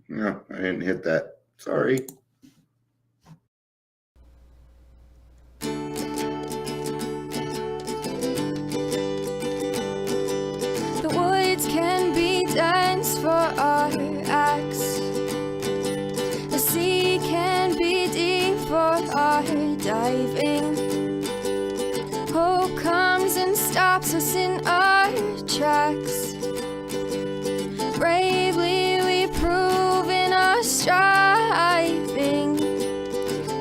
No, I didn't hit that. Sorry. The woods can be dense for our acts. The sea can be deep for our diving. Hope comes and stops us in our tracks. Bravely we prove in our striving,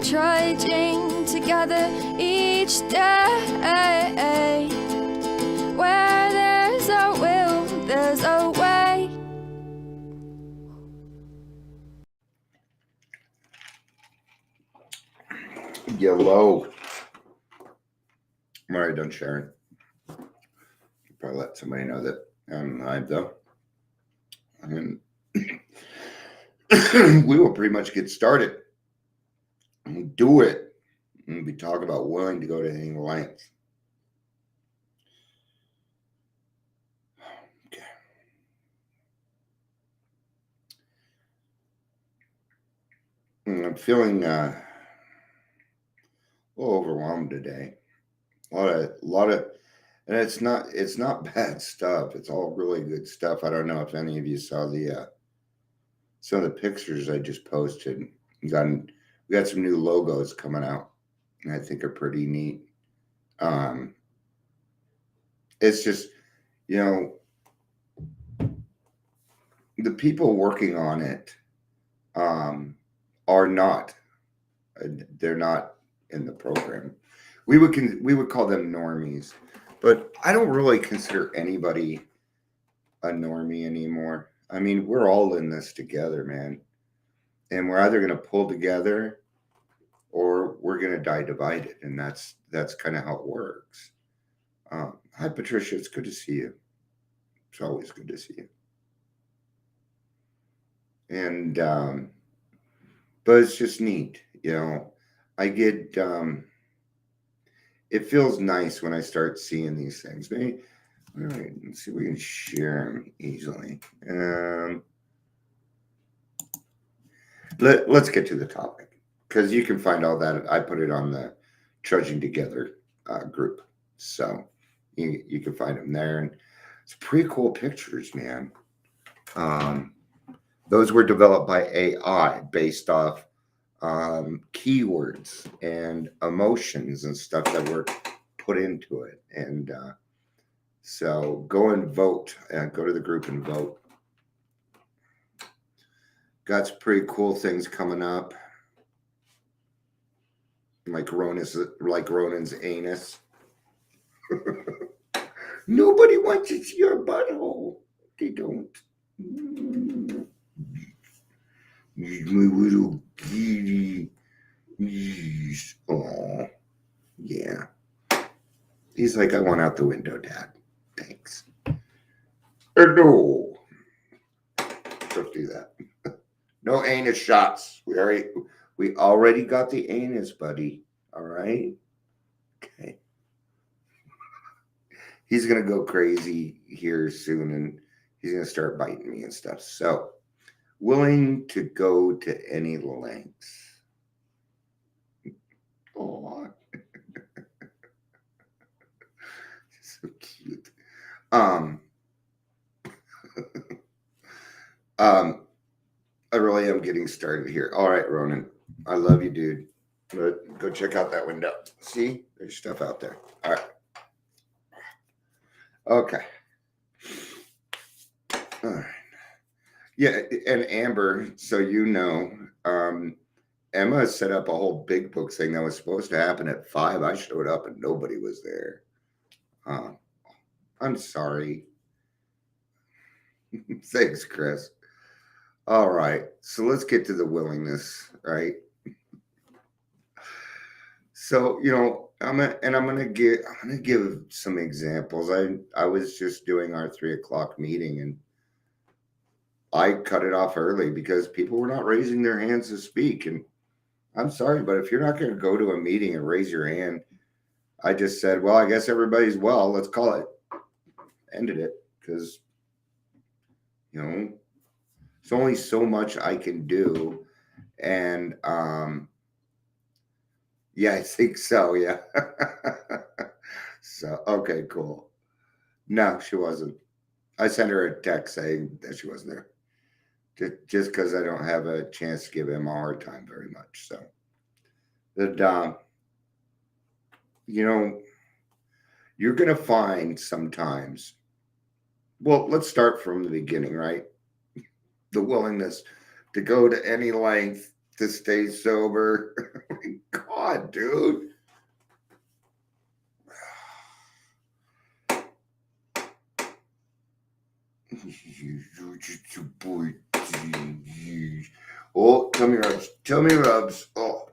trudging together each day. Where there's a will, there's a way. Yellow. I'm already done sharing. Probably let somebody know that I'm live though. And we will pretty much get started. Do it. And we talk about willing to go to any length. Okay. I'm feeling a little overwhelmed today. A lot of, and it's not bad stuff. It's all really good stuff. I don't know if any of you saw the some of the pictures I just posted. We got some new logos coming out, and I think are pretty neat. Um, it's just, you know, the people working on it are not. They're not in the program. We would call them normies, but I don't really consider anybody a normie anymore. I mean, we're all in this together, man, and we're either going to pull together or we're going to die divided, and that's kind of how it works. Hi, Patricia. It's good to see you. It's always good to see you. And but it's just neat, you know. I get it feels nice when I start seeing these things. Maybe all right, let's see if we can share them easily. Let's get to the topic because you can find all that. I put it on the Trudging Together group, so you can find them there, and it's pretty cool pictures, man. Um, those were developed by AI based off keywords and emotions and stuff that were put into it, and so go and vote. Go to the group and vote. Got some pretty cool things coming up, like Ronan's anus. Nobody wants to see your butthole. They don't. He's my little kitty. Oh, yeah. He's like, I want out the window, Dad. Thanks. No. Don't do that. No anus shots. We already got the anus, buddy. All right. Okay. He's gonna go crazy here soon, and he's gonna start biting me and stuff. So, willing to go to any lengths. Oh, so cute. Um, um, I really am getting started here. All right, Ronan. I love you, dude. But go check out that window. See, there's stuff out there. All right. Okay. All right. Yeah, and Amber, so you know, Emma set up a whole big book thing that was supposed to happen at 5. I showed up and nobody was there. I'm sorry. Thanks, Chris. All right, so let's get to the willingness, right? So I'm gonna give some examples. I was just doing our 3 o'clock meeting and I cut it off early because people were not raising their hands to speak. And I'm sorry, but if you're not going to go to a meeting and raise your hand, I just said, well, I guess everybody's well. Let's call it. Ended it because, you know, There's only so much I can do. And yeah, I think so. Yeah. So, okay, cool. No, she wasn't. I sent her a text saying that she wasn't there. Just because I don't have a chance to give him a hard time very much. So, but, you know, you're going to find sometimes, well, let's start from the beginning, right? The willingness to go to any length to stay sober. God, dude. Oh, tummy rubs, tummy rubs. Oh,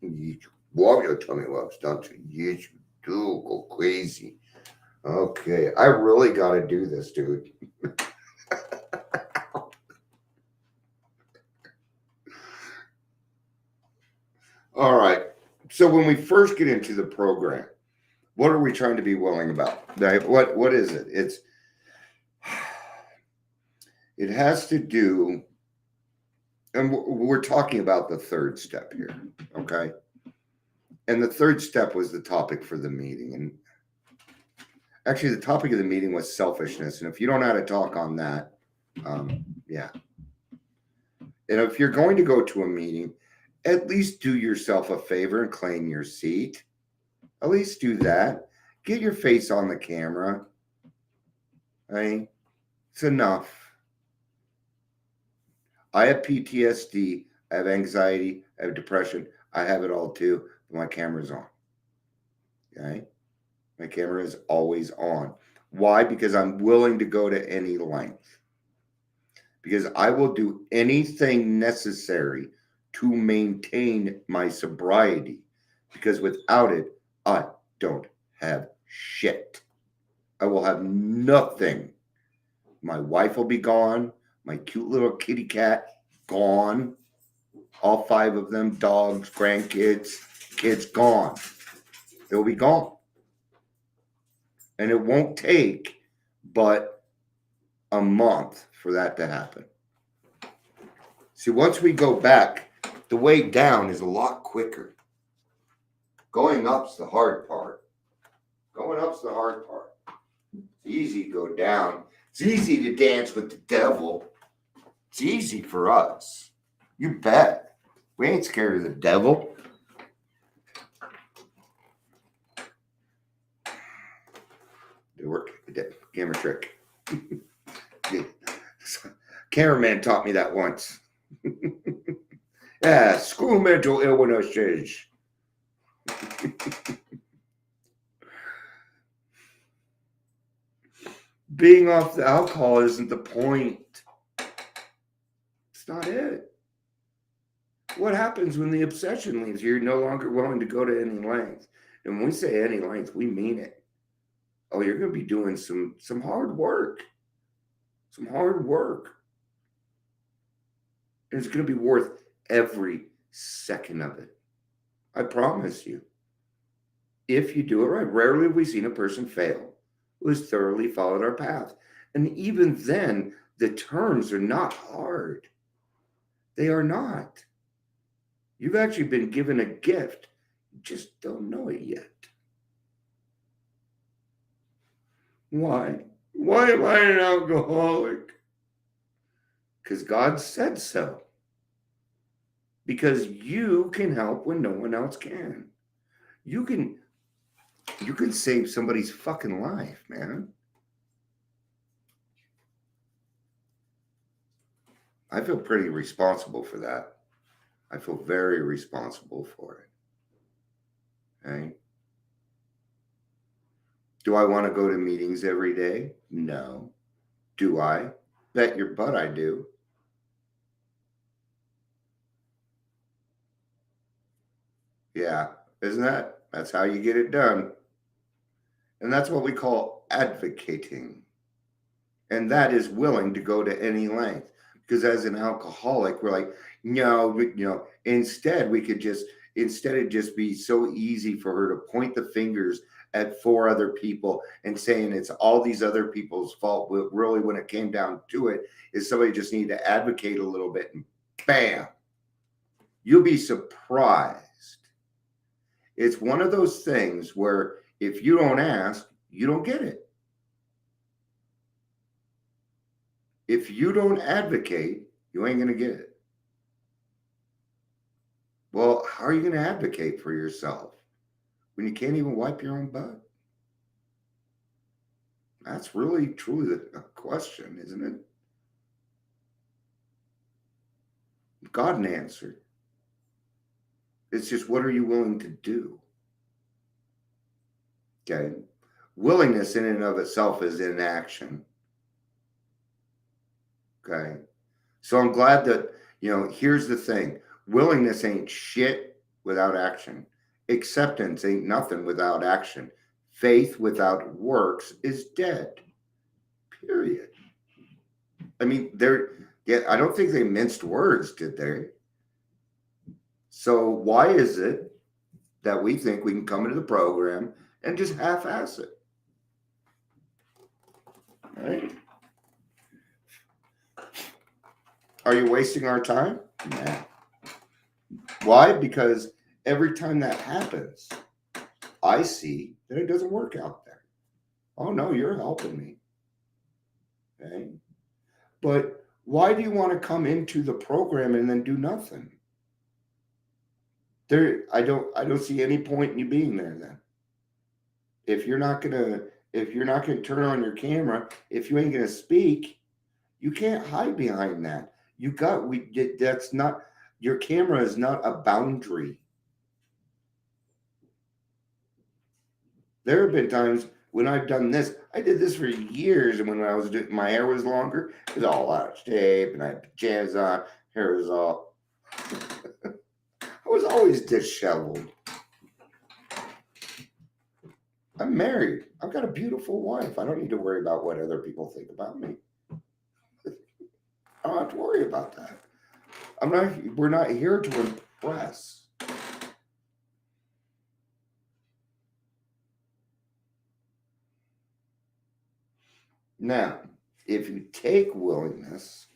love your tummy rubs, don't you? Yes, you do. Go crazy. Okay, I really got to do this, dude. All right. So when we first get into the program, what are we trying to be willing about? What is it? It has to do, and we're talking about the third step here, okay? And the third step was the topic for the meeting. And actually, the topic of the meeting was selfishness. And if you don't know how to talk on that, yeah. And if you're going to go to a meeting, at least do yourself a favor and claim your seat. At least do that. Get your face on the camera. Right? It's enough. I have PTSD. I have anxiety. I have depression. I have it all too. But my camera's on. Okay? My camera is always on. Why? Because I'm willing to go to any length. Because I will do anything necessary to maintain my sobriety. Because without it, I don't have shit. I will have nothing. My wife will be gone. My cute little kitty cat, gone. All 5 of them, dogs, grandkids, kids, gone. They'll be gone. And it won't take but a month for that to happen. See, once we go back, the way down is a lot quicker. Going up's the hard part. Going up's the hard part. It's easy to go down. It's easy to dance with the devil. It's easy for us. You bet. We ain't scared of the devil. It worked. It did. Camera trick. Cameraman taught me that once. Yeah, school mental illnesses. Being off the alcohol isn't the point. It's not it. What happens when the obsession leaves? You're no longer willing to go to any length. And when we say any length, we mean it. Oh, you're going to be doing some hard work. Some hard work. And it's going to be worth every second of it. I promise you. If you do it right, rarely have we seen a person fail who has thoroughly followed our path. And even then, the terms are not hard. They are not. You've actually been given a gift. You just don't know it yet. Why? Why am I an alcoholic? Because God said so. Because you can help when no one else can. You can save somebody's fucking life, man. I feel pretty responsible for that. I feel very responsible for it. Okay? Do I want to go to meetings every day? No. Do I? Bet your butt I do. Yeah, isn't that? That's how you get it done. And that's what we call advocating. And that is willing to go to any length. Because as an alcoholic, we're like, no, instead it just be so easy for her to point the fingers at 4 other people and saying it's all these other people's fault. But really, when it came down to it, is somebody just needed to advocate a little bit and bam, you'll be surprised. It's one of those things where if you don't ask, you don't get it. If you don't advocate, you ain't going to get it. Well, how are you going to advocate for yourself when you can't even wipe your own butt? That's really, truly a question, isn't it? God an answer. It's just, what are you willing to do? Okay. Willingness in and of itself is inaction. Okay. So I'm glad that, here's the thing. Willingness ain't shit without action. Acceptance ain't nothing without action. Faith without works is dead. Period. I mean, I don't think they minced words, did they? So why is it that we think we can come into the program and just half-ass it? Right? Are you wasting our time? Nah. Why? Because every time that happens, I see that it doesn't work out there. Oh no, you're helping me. Okay. But why do you want to come into the program and then do nothing? I don't see any point in you being there then. If you're not gonna turn on your camera, if you ain't gonna speak, you can't hide behind that. That's not, your camera is not a boundary. There have been times when I've done this. I did this for years, and when I was doing, my hair was longer, it was all out of shape, and I had pajamas on. Hair was all. I was always disheveled. I'm married. I've got a beautiful wife. I don't need to worry about what other people think about me. I don't have to worry about that. We're not here to impress. Now, if you take willingness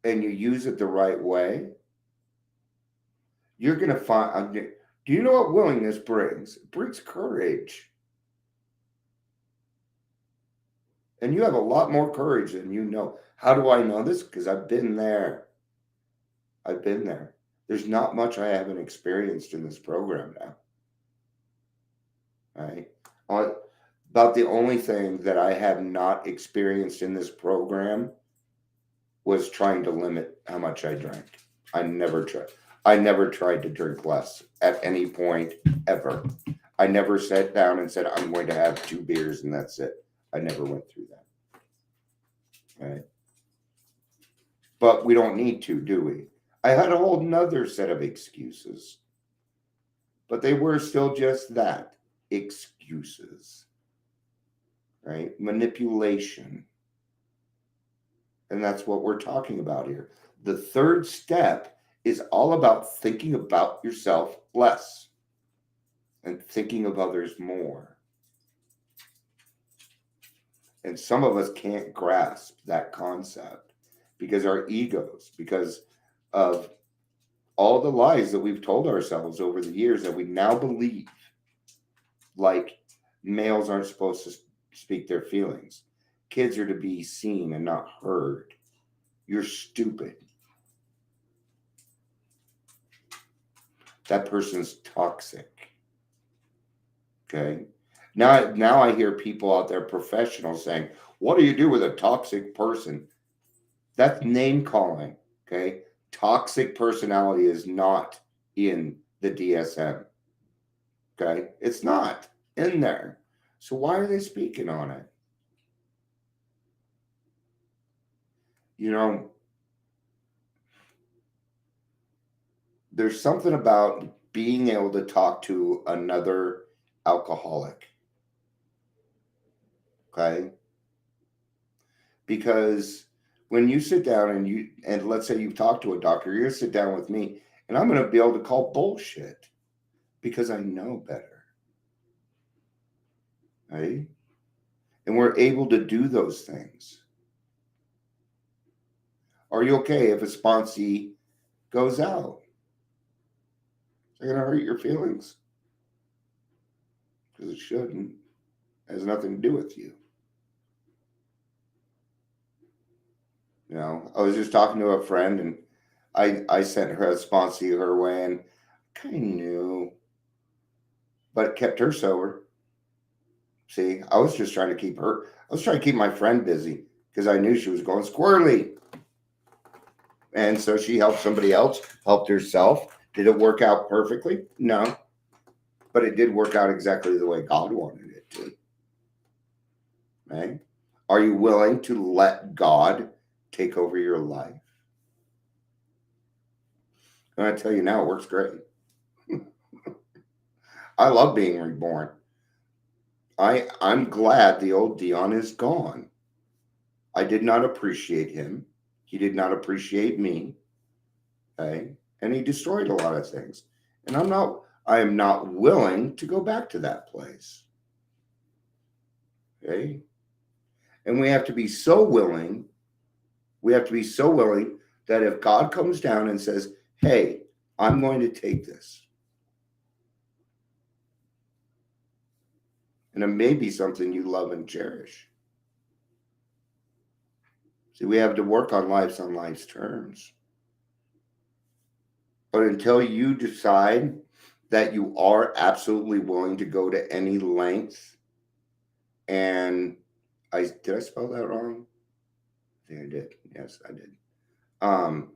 and you use it the right way, you're going to find. Do you know what willingness brings? It brings courage. And you have a lot more courage than you know. How do I know this? Because I've been there. I've been there. There's not much I haven't experienced in this program now. Right? About the only thing that I have not experienced in this program was trying to limit how much I drank. I never tried to drink less at any point ever. I never sat down and said, I'm going to have 2 beers and that's it. I never went through that. Right? But we don't need to, do we? I had a whole nother set of excuses. But they were still just that, excuses. Right? Manipulation. And that's what we're talking about here. The third step is all about thinking about yourself less and thinking of others more. And some of us can't grasp that concept because our egos, because of all the lies that we've told ourselves over the years that we now believe, like males aren't supposed to speak their feelings. Kids are to be seen and not heard. You're stupid. That person's toxic. Okay? Now I hear people out there, professionals, saying, what do you do with a toxic person? That's name calling. Okay? Toxic personality is not in the DSM. Okay? It's not in there. So why are they speaking on it? There's something about being able to talk to another alcoholic. Okay? Because when you sit down and let's say you've talked to a doctor, you're going to sit down with me and I'm going to be able to call bullshit because I know better. right? And we're able to do those things. Are you okay if a sponsee goes out? Is it going to hurt your feelings? Because it shouldn't. It has nothing to do with you. You know, I was just talking to a friend, and I sent her a sponsee her way, and kind of knew, but it kept her sober. See, I was just trying to keep her. I was trying to keep my friend busy because I knew she was going squirrely, and so she helped somebody else, helped herself. Did it work out perfectly? No, but it did work out exactly the way God wanted it to. Right? Are you willing to let God take over your life? And I tell you now, it works great. I love being reborn. I'm glad the old Dion is gone. I did not appreciate him. He did not appreciate me. Okay. And he destroyed a lot of things. And I am not willing to go back to that place. Okay. And we have to be so willing. We have to be so willing that if God comes down and says, hey, I'm going to take this, and it may be something you love and cherish. See, we have to work on life's terms. But until you decide that you are absolutely willing to go to any length, and did I spell that wrong? I think I did. Yes, I did. No,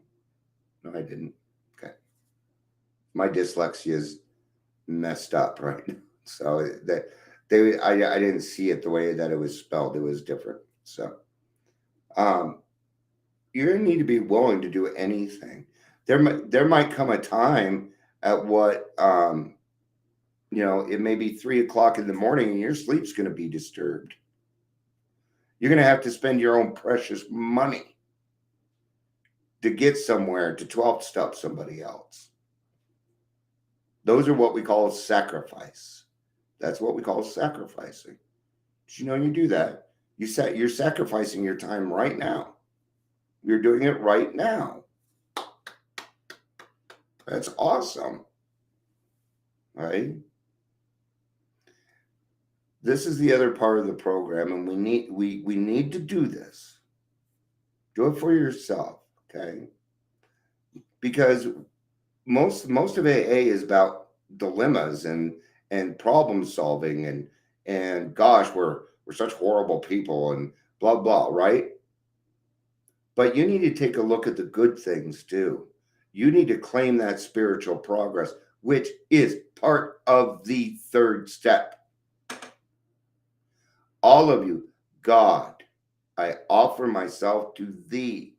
I didn't. Okay. My dyslexia is messed up right now. So I didn't see it the way that it was spelled. It was different. So you're gonna need to be willing to do anything. There might come a time at what it may be 3 o'clock in the morning and your sleep's gonna be disturbed. You're gonna have to spend your own precious money to get somewhere to 12 step somebody else. Those are what we call sacrifice. That's what we call sacrificing. Did you know you do that? You're sacrificing your time right now. You're doing it right now. That's awesome. Right? This is the other part of the program, and we need to do this. Do it for yourself, okay? Because most of AA is about dilemmas and problem solving and gosh, we're such horrible people and blah blah, right? But you need to take a look at the good things too. You need to claim that spiritual progress, which is part of the third step. All of you, God, I offer myself to thee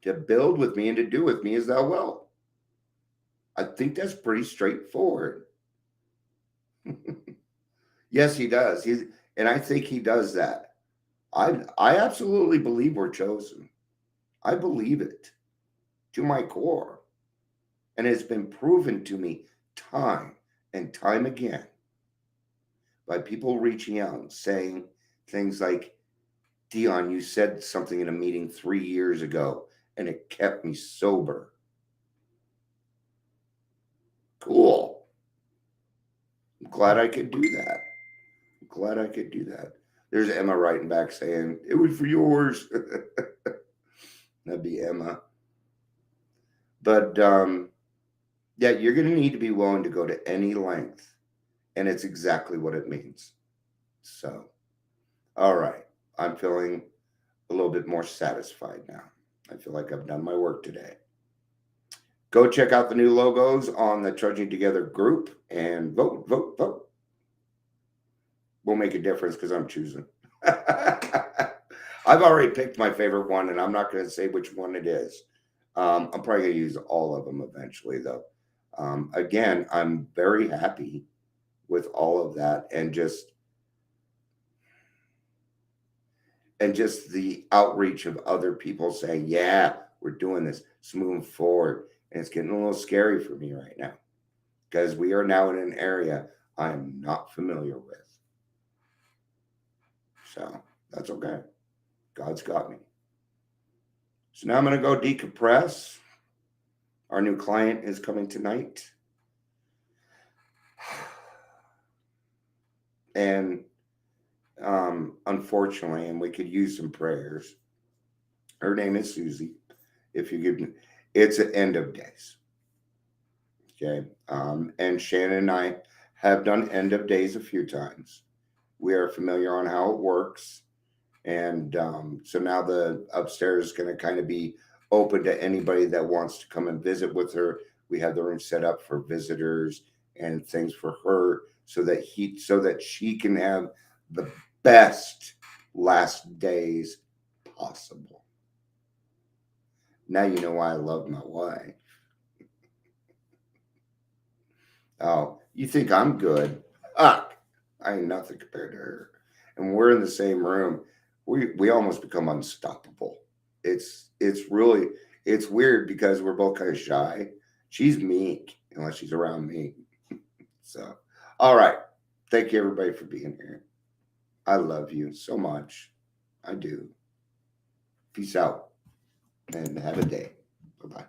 to build with me and to do with me as thou wilt. I think that's pretty straightforward. Yes, he does. And I think he does that. I absolutely believe we're chosen. I believe it to my core. And it's been proven to me time and time again by people reaching out and saying things like, Dion, you said something in a meeting 3 years ago and it kept me sober. Cool. I'm glad I could do that. There's Emma writing back saying, it was for yours. That'd be Emma. But yeah, you're going to need to be willing to go to any length. And it's exactly what it means. So, all right. I'm feeling a little bit more satisfied now. I feel like I've done my work today. Go check out the new logos on the Trudging Together group and vote. Will make a difference because I'm choosing. I've already picked my favorite one, and I'm not going to say which one it is. I'm probably going to use all of them eventually, though. Again, I'm very happy with all of that, and just the outreach of other people saying, yeah, we're doing this, it's moving forward. And it's getting a little scary for me right now because we are now in an area I'm not familiar with. So that's okay. God's got me. So now I'm going to go decompress. Our new client is coming tonight. And unfortunately, and we could use some prayers. Her name is Susie. If you give me, it's an end of days. Okay. And Shannon and I have done end of days a few times. We are familiar on how it works. And so now the upstairs is going to kind of be open to anybody that wants to come and visit with her. We have the room set up for visitors and things for her so that she can have the best last days possible. Now you know why I love my wife. Oh, you think I'm good? I ain't nothing compared to her. And we're in the same room. We almost become unstoppable. It's really it's weird because we're both kind of shy. She's meek unless she's around me. So, all right. Thank you everybody for being here. I love you so much. I do. Peace out and have a day. Bye-bye.